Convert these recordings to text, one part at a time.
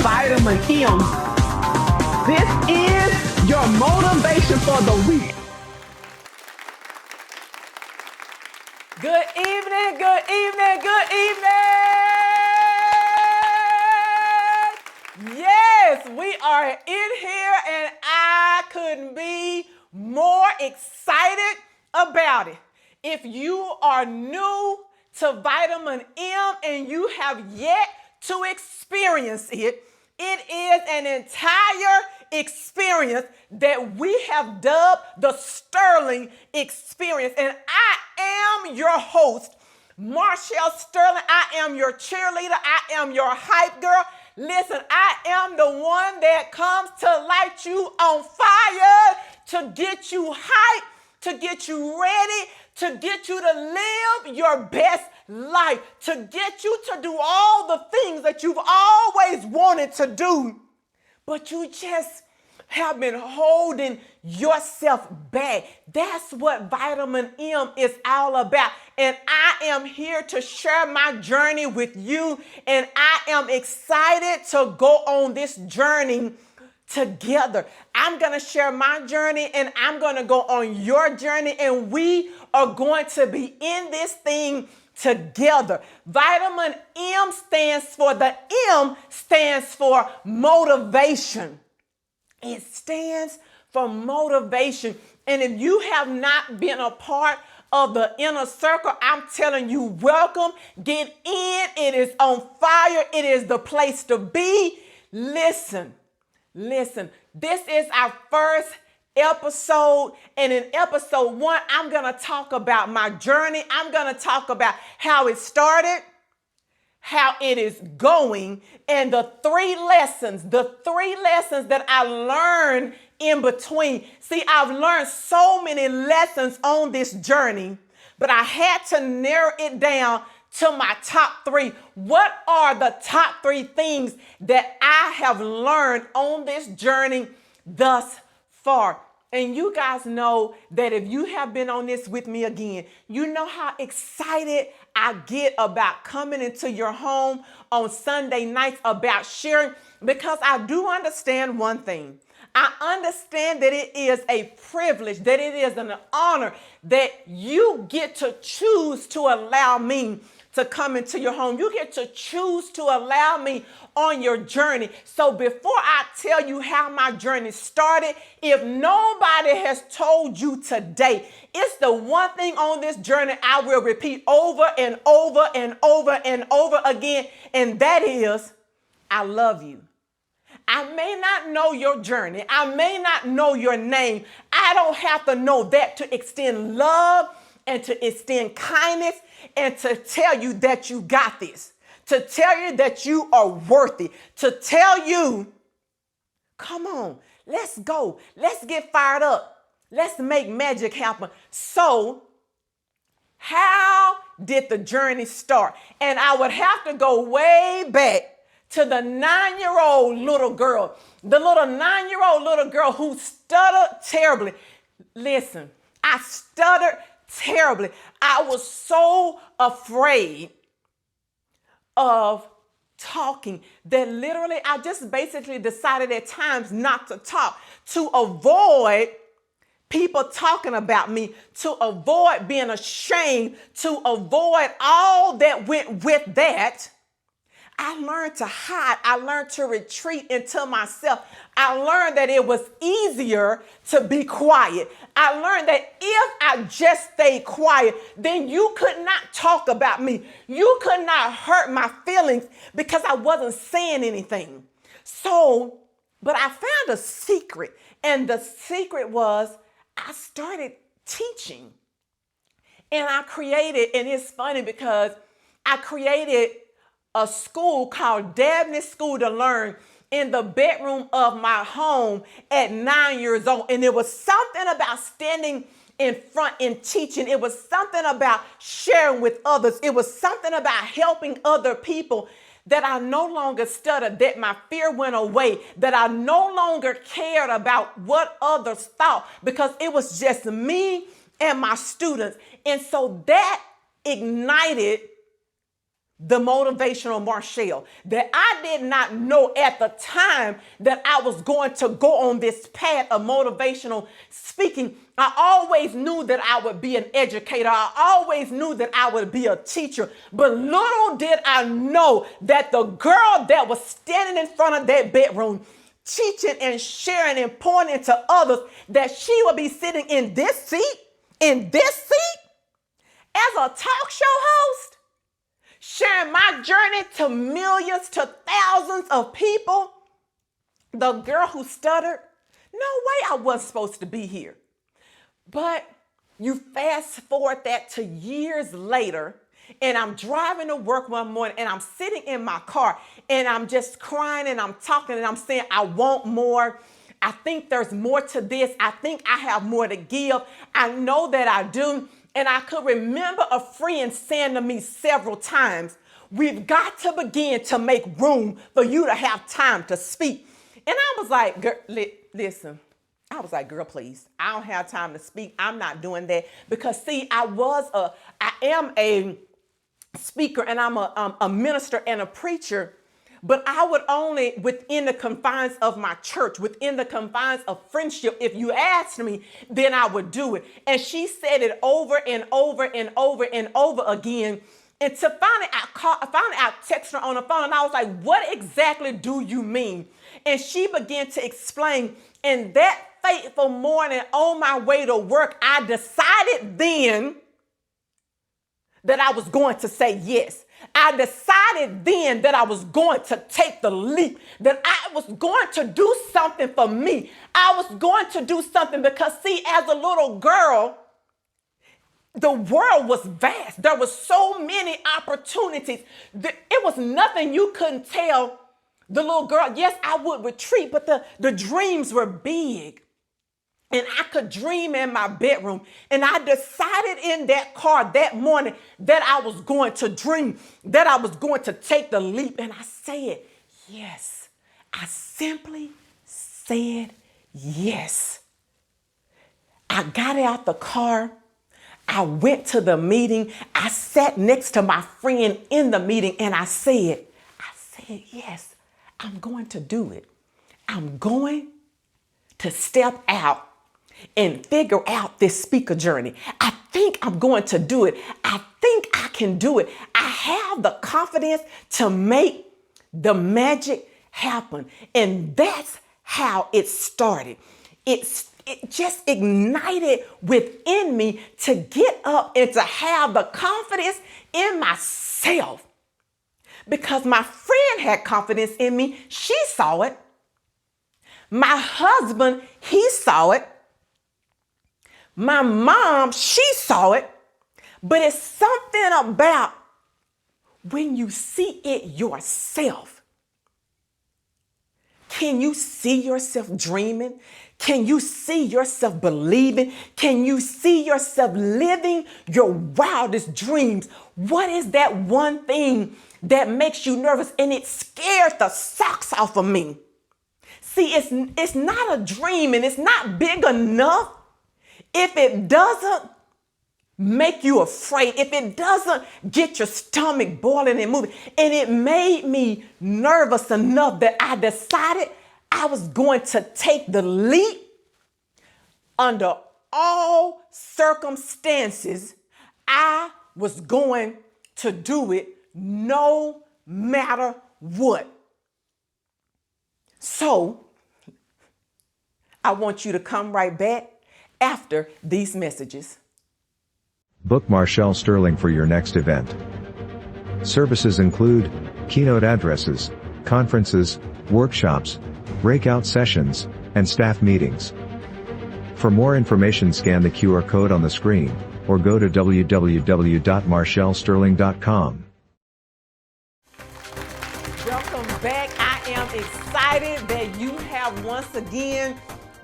vitamin M. This is your motivation for the week. Good evening, good evening, good evening. Yes, we are in here and I couldn't be more excited about it. If you are new to vitamin M and you have yet to experience it, it is an entire experience that we have dubbed the Sterling experience. And I am your host, Marchelle Sterling. I am your cheerleader. I am your hype girl. Listen, I am the one that comes to light you on fire, to get you hyped, to get you ready, to get you to live your best life, to get you to do all the things that you've always wanted to do, but you just have been holding yourself back. That's what vitamin M is all about. And I am here to share my journey with you. And I am excited to go on this journey together. I'm going to share my journey and I'm going to go on your journey. And we are going to be in this thing together. Vitamin M stands for, the M stands for motivation. It stands for motivation. And if you have not been a part of the inner circle, I'm telling you, welcome. Get in. It is on fire. It is the place to be. Listen. This is our first episode. And in episode 1, I'm going to talk about my journey. I'm going to talk about how it started, how it is going, and the three lessons that I learned in between. See, I've learned so many lessons on this journey, but I had to narrow it down to my top 3. What are the top 3 things that I have learned on this journey thus far? And you guys know that if you have been on this with me again, you know how excited I get about coming into your home on Sunday nights, about sharing, because I do understand one thing. I understand that it is a privilege, that it is an honor that you get to choose to allow me to come into your home. You get to choose to allow me on your journey. So before I tell you how my journey started, if nobody has told you today, it's the one thing on this journey I will repeat over and over and over and over again, and that is, I love you. I may not know your journey. I may not know your name. I don't have to know that to extend love and to extend kindness and to tell you that you got this, to tell you that you are worthy, to tell you, come on, let's go. Let's get fired up. Let's make magic happen. So how did the journey start? And I would have to go way back to the 9-year-old little girl, the little 9-year-old little girl who stuttered terribly. Listen, I stuttered terribly. I was so afraid of talking that literally I just basically decided at times not to talk, to avoid people talking about me, to avoid being ashamed, to avoid all that went with that. I learned to hide. I learned to retreat into myself. I learned that it was easier to be quiet. I learned that if I just stayed quiet, then you could not talk about me. You could not hurt my feelings because I wasn't saying anything. So, but I found a secret, and the secret was I started teaching. And I created, and it's funny because I created a school called Dabney School to Learn in the bedroom of my home at 9 years old. And it was something about standing in front and teaching. It was something about sharing with others. It was something about helping other people, that I no longer stuttered, that my fear went away, that I no longer cared about what others thought, because it was just me and my students. And so that ignited the motivational Marchelle, that I did not know at the time that I was going to go on this path of motivational speaking. I always knew that I would be an educator. I always knew that I would be a teacher. But little did I know that the girl that was standing in front of that bedroom, teaching and sharing and pointing to others, that she would be sitting in this seat as a talk show host, sharing my journey to millions, to thousands of people. The girl who stuttered, no way I wasn't supposed to be here. But you fast forward that to years later, and I'm driving to work one morning and I'm sitting in my car and I'm just crying and I'm talking and I'm saying, I want more. I think there's more to this. I think I have more to give. I know that I do. And I could remember a friend saying to me several times, we've got to begin to make room for you to have time to speak. And I was like, girl, listen, I was like, girl, please, I don't have time to speak. I'm not doing that. Because see, I am a speaker and I'm a minister and a preacher, but I would only within the confines of my church, within the confines of friendship. If you asked me, then I would do it. And she said it over and over and over and over again. And to finally, I texted her on the phone and I was like, what exactly do you mean? And she began to explain. And that fateful morning on my way to work, I decided then that I was going to say yes. I decided then that I was going to take the leap, that I was going to do something for me. I was going to do something because, see, as a little girl, the world was vast. There were so many opportunities. It was nothing you couldn't tell the little girl. Yes, I would retreat, but the dreams were big. And I could dream in my bedroom. And I decided in that car that morning that I was going to dream, that I was going to take the leap. And I said, yes. I simply said, yes. I got out the car. I went to the meeting. I sat next to my friend in the meeting and I said, yes, I'm going to do it. I'm going to step out and figure out this speaker journey. I think I'm going to do it. I think I can do it. I have the confidence to make the magic happen. And that's how it started. It just ignited within me to get up and to have the confidence in myself. Because my friend had confidence in me. She saw it. My husband, he saw it. My mom, she saw it. But it's something about when you see it yourself. Can you see yourself dreaming? Can you see yourself believing? Can you see yourself living your wildest dreams? What is that one thing that makes you nervous? And it scares the socks off of me. See, it's not a dream and it's not big enough if it doesn't make you afraid, if it doesn't get your stomach boiling and moving. And it made me nervous enough that I decided I was going to take the leap under all circumstances. I was going to do it no matter what. So I want you to come right back after these messages. Book Marchelle Sterling for your next event. Services include keynote addresses, conferences, workshops, breakout sessions, and staff meetings. For more information, scan the QR code on the screen or go to www.marchellesterling.com. Welcome back. I am excited that you have once again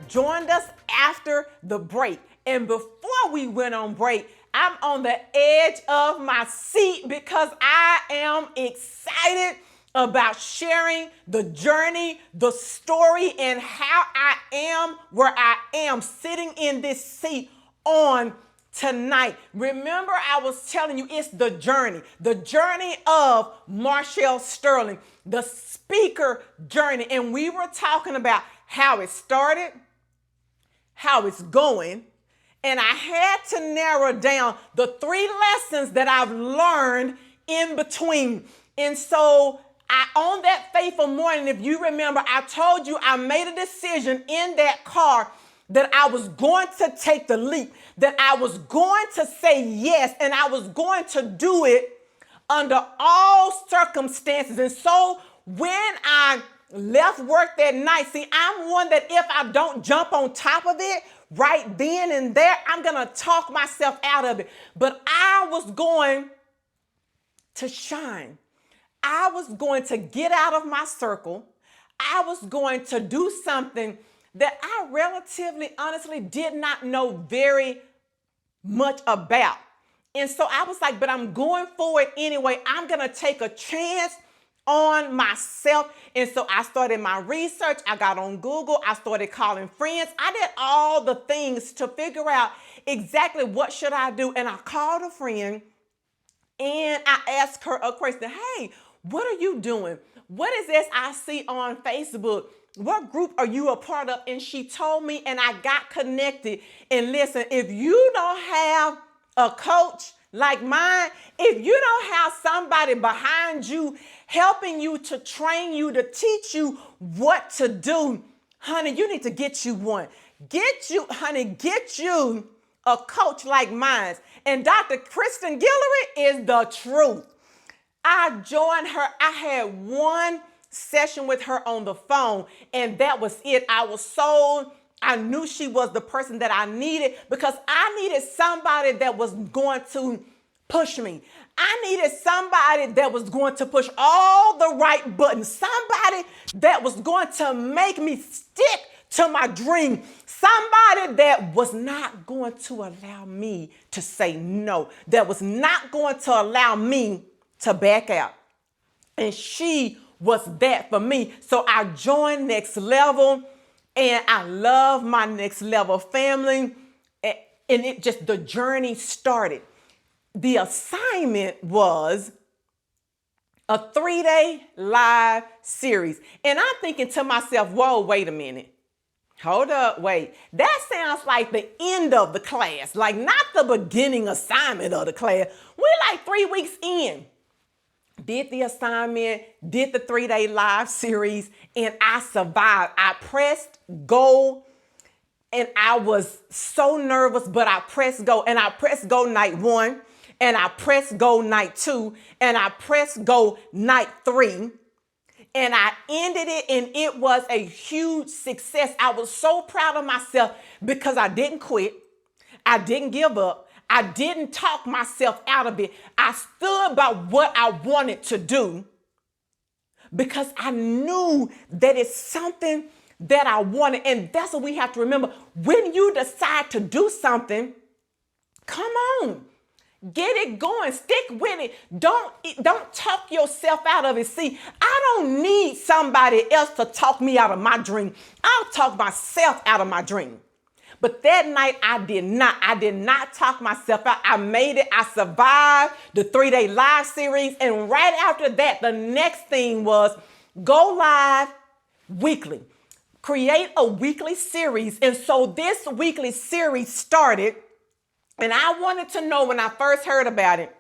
joined us after the break. And before we went on break, I'm on the edge of my seat because I am excited about sharing the journey, the story, and how I am where I am sitting in this seat on tonight. Remember, I was telling you it's the journey of Marchelle Sterling, the speaker journey. And we were talking about how it started, how it's going, and I had to narrow down the 3 lessons that I've learned in between. And so on that fateful morning, if you remember, I told you I made a decision in that car that I was going to take the leap, that I was going to say yes, and I was going to do it under all circumstances. And so when I left work that night, see, I'm one that if I don't jump on top of it right then and there, I'm going to talk myself out of it. But I was going to shine. I was going to get out of my circle. I was going to do something that I relatively, honestly did not know very much about. And so I was like, but I'm going for it anyway. I'm going to take a chance on myself. And so I started my research. I got on Google. I started calling friends. I did all the things to figure out exactly what should I do. And I called a friend and I asked her a question. Hey, what are you doing? What is this I see on Facebook? What group are you a part of? And she told me, and I got connected. And listen, if you don't have a coach like mine, if you don't have somebody behind you helping you, to train you, to teach you what to do, honey, you need to get you one. Get you a coach like mine. And Dr. Kristen Guillory is the truth. I joined her. I had one session with her on the phone, and that was it. I was sold. I knew she was the person that I needed, because I needed somebody that was going to push me. I needed somebody that was going to push all the right buttons, somebody that was going to make me stick to my dream, somebody that was not going to allow me to say no, that was not going to allow me to back out. And she was that for me. So I joined Next Level, and I love my Next Level family. And it just, the journey started. The assignment was a 3-day live series. And I'm thinking to myself, whoa, wait a minute. Hold up, wait. That sounds like the end of the class, like not the beginning assignment of the class. We're like 3 weeks in. Did the assignment, did the 3-day live series, and I survived. I pressed go, and I was so nervous, but I pressed go, and I pressed go night 1, and I pressed go night 2, and I pressed go night 3, and I ended it, and it was a huge success. I was so proud of myself because I didn't quit. I didn't give up. I didn't talk myself out of it. I stood by what I wanted to do because I knew that it's something that I wanted. And that's what we have to remember. When you decide to do something, come on, get it going, stick with it. Don't talk yourself out of it. See, I don't need somebody else to talk me out of my dream. I'll talk myself out of my dream. But that night, I did not talk myself out. I made it. I survived the 3-day live series. And right after that, the next thing was go live weekly. Create a weekly series. And so this weekly series started. And I wanted to know, when I first heard about it,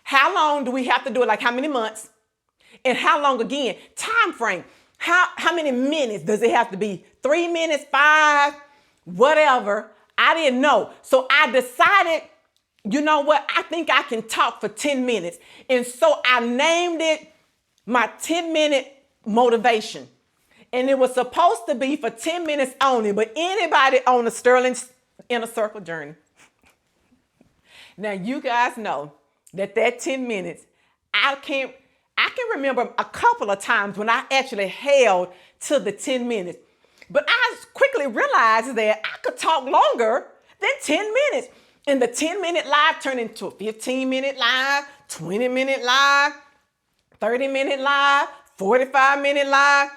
how long do we have to do it? Like how many months? And how long again? Time frame. How many minutes does it have to be? 3 minutes, 5? Whatever. I didn't know. So I decided, you know what? I think I can talk for 10 minutes. And so I named it my 10-minute motivation. And it was supposed to be for 10 minutes only, but anybody on the Sterling Inner Circle journey. Now you guys know that 10 minutes, I can remember a couple of times when I actually held to the 10 minutes. But I quickly realized that I could talk longer than 10 minutes. And the 10-minute live turned into a 15-minute live, 20-minute live, 30-minute live, 45-minute live.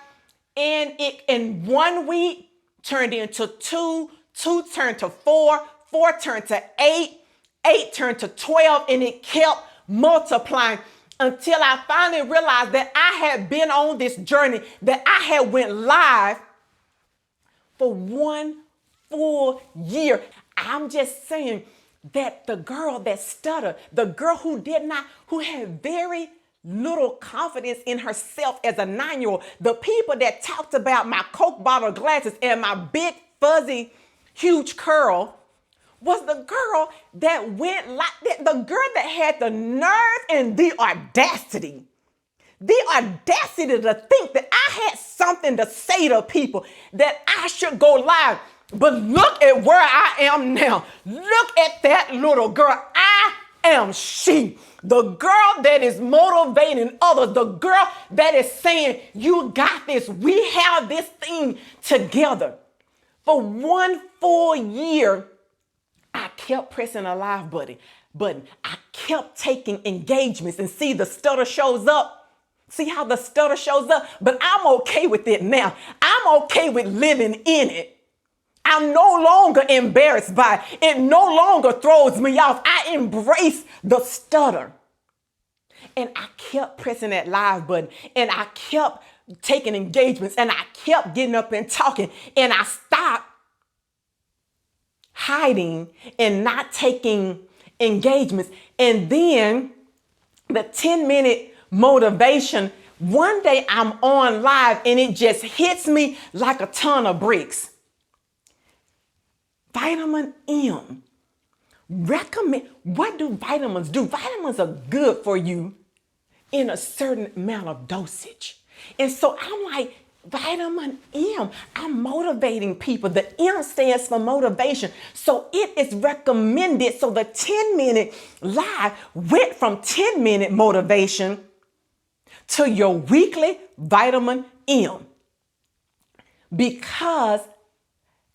And it in 1 week turned into 2, 2 turned to 4, 4 turned to 8. 8 turned to 12, and it kept multiplying until I finally realized that I had been on this journey, that I had went live for 1 full year. I'm just saying that the girl that stuttered, the girl who had very little confidence in herself as a 9-year-old, the people that talked about my Coke bottle glasses and my big, fuzzy, huge curl, was the girl that went like that, the girl that had the nerve and the audacity to think that I had something to say to people, that I should go live. But look at where I am now. Look at that little girl. I am she. The girl that is motivating others. The girl that is saying, you got this. We have this thing together. For 1 full year, I kept pressing a live button. I kept taking engagements, and see, the stutter shows up. See how the stutter shows up? But I'm okay with it now. I'm okay with living in it. I'm no longer embarrassed by it. It no longer throws me off. I embrace the stutter. And I kept pressing that live button, and I kept taking engagements, and I kept getting up and talking, and I stopped hiding and not taking engagements. And then the 10-minute motivation, one day I'm on live and it just hits me like a ton of bricks. Vitamin M. What do vitamins do? Vitamins are good for you in a certain amount of dosage. And so I'm like, vitamin M, I'm motivating people. The M stands for motivation. So it is recommended. So the 10-minute live went from 10-minute motivation to your weekly vitamin M, because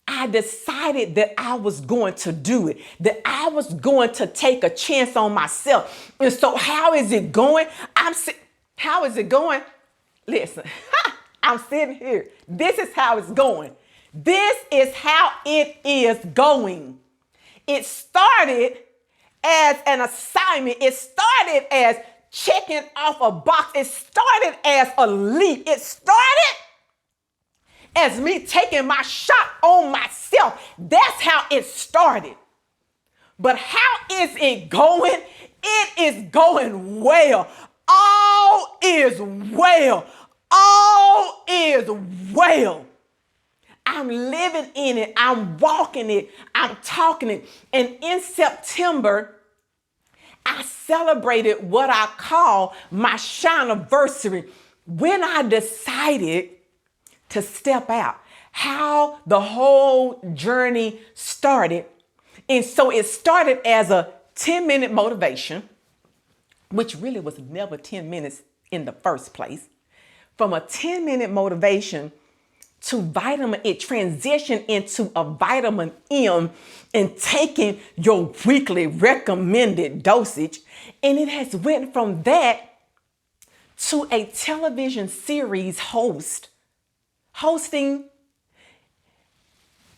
I decided that I was going to do it, that I was going to take a chance on myself. And so how is it going? How is it going? Listen, I'm sitting here. This is how it's going. This is how it is going. It started as an assignment. It started as checking off a box. It started as a leap. It started as me taking my shot on myself. That's how it started. But how is it going? It is going well. All is well. All is well. I'm living in it. I'm walking it. I'm talking it. And in September, I celebrated what I call my shine-iversary, when I decided to step out, how the whole journey started. And so it started as a 10-minute motivation, which really was never 10 minutes in the first place. From a 10-minute motivation to vitamin, it transitioned into a vitamin M and taking your weekly recommended dosage. And it has went from that to a television series hosting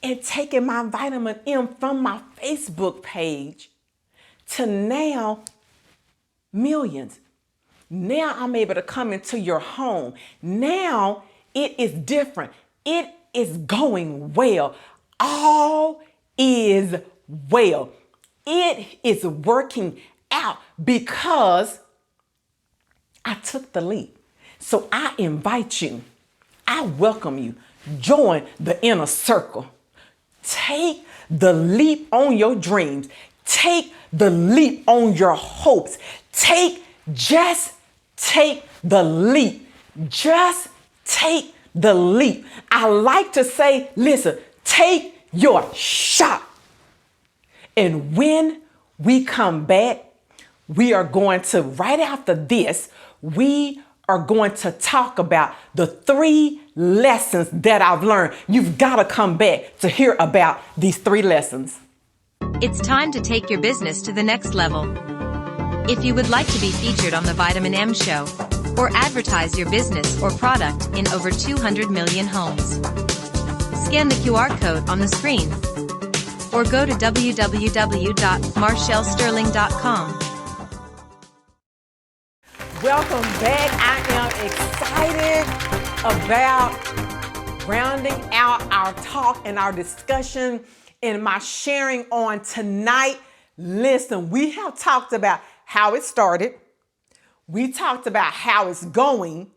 and taking my vitamin M from my Facebook page to now millions. Now I'm able to come into your home. Now it is different. It is going well. All is well. It is working out because I took the leap. So I invite you. I welcome you. Join the inner circle. Take the leap on your dreams. Take the leap on your hopes. Just take the leap. Just take the leap. I like to say, listen, take your shot. And when we come back, we are going to, right after this, we are going to talk about the 3 lessons that I've learned. You've got to come back to hear about these 3 lessons. It's time to take your business to the next level. If you would like to be featured on the Vitamin M Show or advertise your business or product in over 200 million homes, scan the QR code on the screen. or go to www.marchellesterling.com. Welcome back. I am excited about rounding out our talk and our discussion and my sharing on tonight. Listen, we have talked about how it started. We talked about how it's going.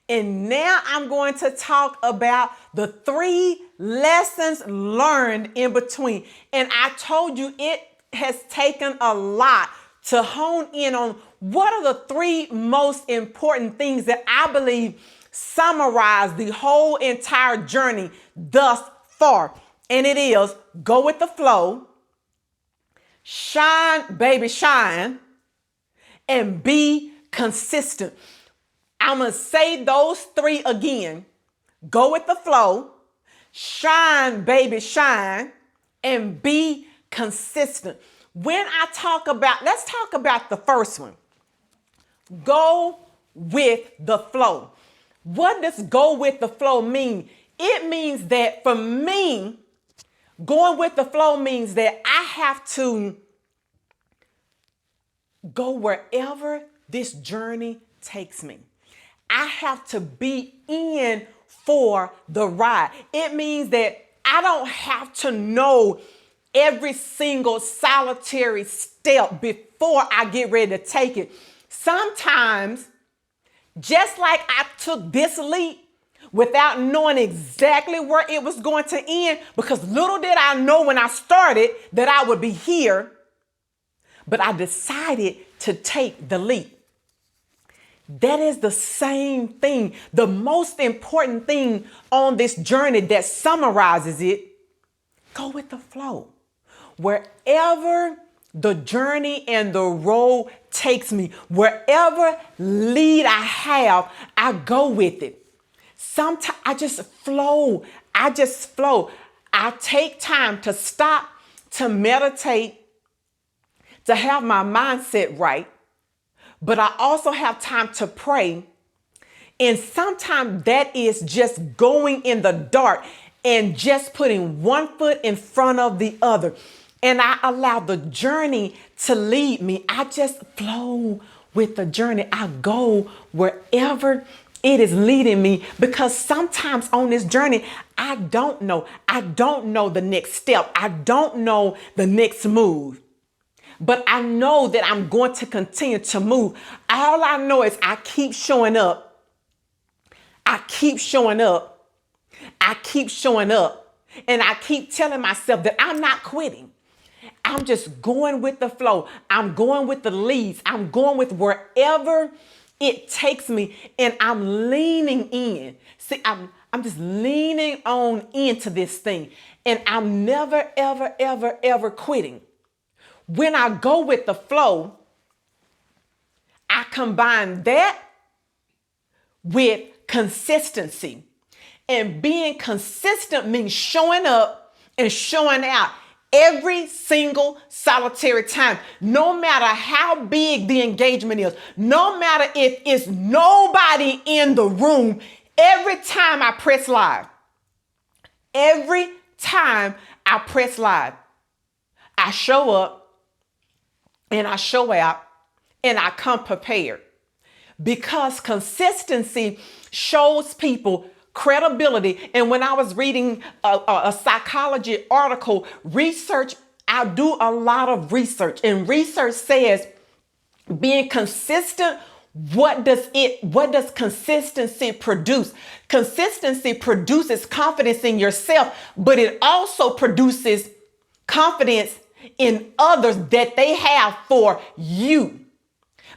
And now I'm going to talk about the 3 lessons learned in between. And I told you it has taken a lot to hone in on what are the 3 most important things that I believe summarize the whole entire journey thus far. And it is go with the flow, shine, baby, shine, and be consistent. I'm going to say those 3 again. Go with the flow, shine, baby, shine, and be consistent. When I talk about, let's talk about the first one. Go with the flow. What does go with the flow mean? It means that for me, going with the flow means that I have to go wherever this journey takes me. I have to be in for the ride. It means that I don't have to know every single solitary step before I get ready to take it. Sometimes, just like I took this leap without knowing exactly where it was going to end, because little did I know when I started that I would be here, but I decided to take the leap. That is the same thing. The most important thing on this journey that summarizes it, go with the flow. Wherever the journey and the road takes me, wherever lead I have, I go with it. Sometimes I just flow. I take time to stop, to meditate, to have my mindset right. But I also have time to pray. And sometimes that is just going in the dark and just putting one foot in front of the other. And I allow the journey to lead me. I just flow with the journey. I go wherever it is leading me, because sometimes on this journey, I don't know. I don't know the next step. I don't know the next move. But I know that I'm going to continue to move. All I know is I keep showing up. I keep showing up. I keep showing up. And I keep telling myself that I'm not quitting. I'm just going with the flow. I'm going with the leads. I'm going with wherever it takes me. And I'm leaning in. See, I'm just leaning on into this thing. And I'm never, ever, ever, ever quitting. When I go with the flow, I combine that with consistency. And being consistent means showing up and showing out every single solitary time, no matter how big the engagement is, no matter if it's nobody in the room. Every time I press live, I show up and I show out and I come prepared, because consistency shows people credibility. And when I was reading a psychology article, I do a lot of research, and research says being consistent, what does consistency produce? Consistency produces confidence in yourself, but it also produces confidence in others that they have for you.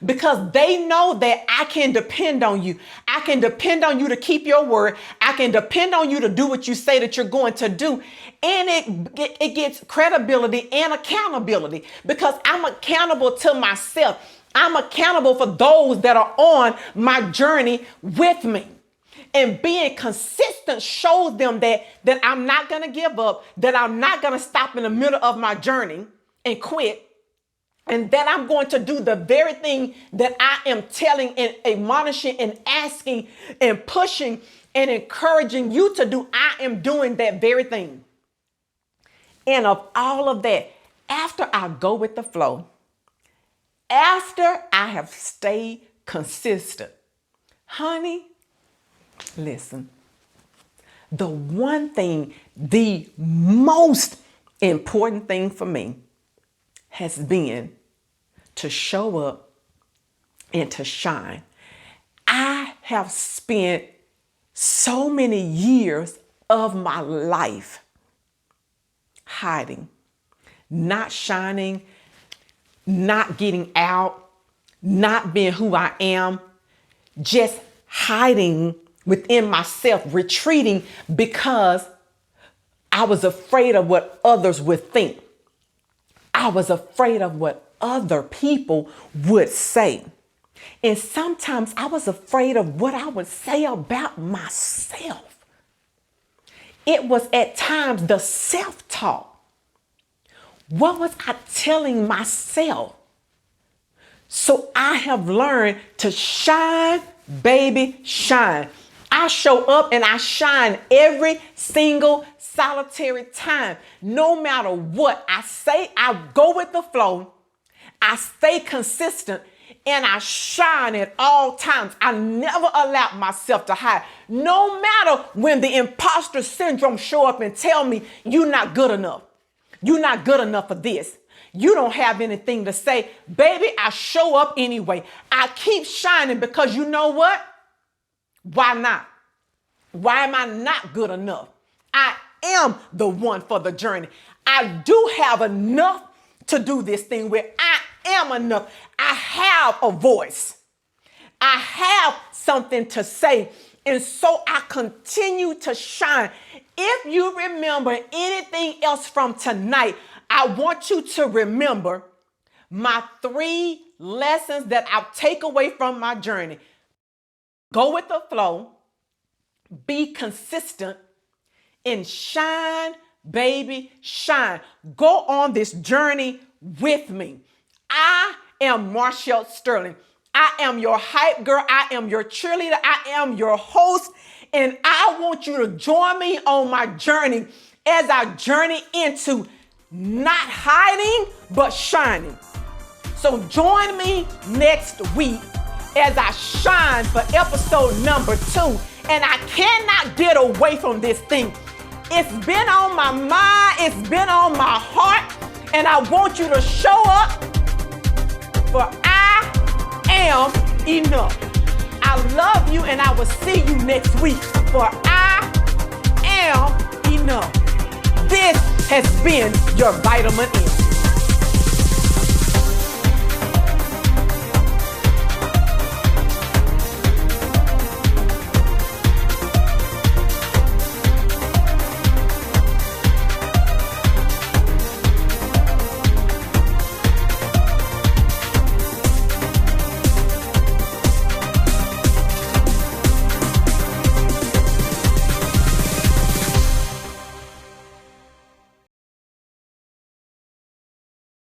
Because they know that I can depend on you. I can depend on you to keep your word. I can depend on you to do what you say that you're going to do. And it gets credibility and accountability, because I'm accountable to myself. I'm accountable for those that are on my journey with me. And being consistent shows them that I'm not going to give up, that I'm not going to stop in the middle of my journey and quit. And that I'm going to do the very thing that I am telling and admonishing and asking and pushing and encouraging you to do. I am doing that very thing. And of all of that, after I go with the flow, after I have stayed consistent, honey, listen, the one thing, the most important thing for me has been to show up and to shine. I have spent so many years of my life hiding, not shining, not getting out, not being who I am, just hiding within myself, retreating because I was afraid of what others would think. I was afraid of what other people would say. And sometimes I was afraid of what I would say about myself. It was at times the self-talk. What was I telling myself? So I have learned to shine, baby, shine. I show up and I shine every single solitary time. No matter what I say, I go with the flow. I stay consistent and I shine at all times. I never allow myself to hide. No matter when the imposter syndrome show up and tell me you're not good enough. You're not good enough for this. You don't have anything to say. Baby, I show up anyway. I keep shining because you know what? Why not? Why am I not good enough? I am the one for the journey. I do have enough to do this thing with. I am enough. I have a voice. I have something to say. And so I continue to shine. If you remember anything else from tonight, I want you to remember my 3 lessons that I'll take away from my journey. Go with the flow, be consistent, and shine, baby, shine. Go on this journey with me. I am Marchelle Sterling. I am your hype girl. I am your cheerleader. I am your host. And I want you to join me on my journey as I journey into not hiding, but shining. So join me next week as I shine for episode number 2. And I cannot get away from this thing. It's been on my mind. It's been on my heart. And I want you to show up, for I am enough. I love you and I will see you next week, for I am enough. This has been your Vitamin M.